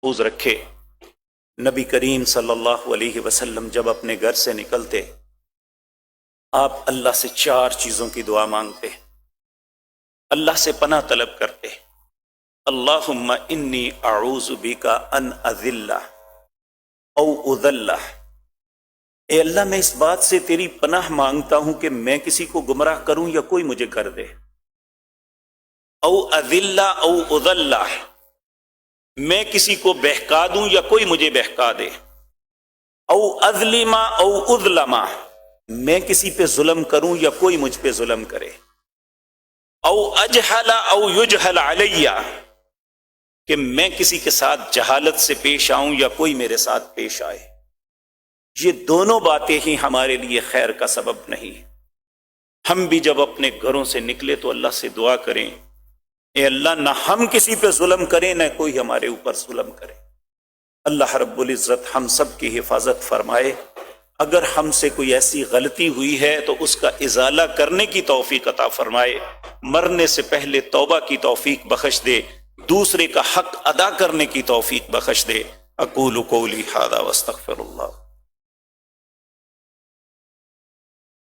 محفوظ رکھے۔ نبی کریم صلی اللہ علیہ وسلم جب اپنے گھر سے نکلتے آپ اللہ سے 4 چیزوں کی دعا مانگتے، اللہ سے پناہ طلب کرتے۔ اللہم انی اعوذ بک ان اذل او اذل، اے اللہ میں اس بات سے تیری پناہ مانگتا ہوں کہ میں کسی کو گمراہ کروں یا کوئی مجھے کر دے، او اذل او اذل، میں کسی کو بہکا دوں یا کوئی مجھے بہکا دے، او اظلم او اظلم، میں کسی پہ ظلم کروں یا کوئی مجھ پہ ظلم کرے، او اجہل او یجہل علی، کہ میں کسی کے ساتھ جہالت سے پیش آؤں یا کوئی میرے ساتھ پیش آئے۔ یہ دونوں باتیں ہی ہمارے لیے خیر کا سبب نہیں۔ ہم بھی جب اپنے گھروں سے نکلے تو اللہ سے دعا کریں، اے اللہ نہ ہم کسی پہ ظلم کریں نہ کوئی ہمارے اوپر ظلم کرے۔ اللہ رب العزت ہم سب کی حفاظت فرمائے۔ اگر ہم سے کوئی ایسی غلطی ہوئی ہے تو اس کا ازالہ کرنے کی توفیق عطا فرمائے، مرنے سے پہلے توبہ کی توفیق بخش دے، دوسرے کا حق ادا کرنے کی توفیق بخش دے۔ اقول قولی ھذا واستغفر اللہ۔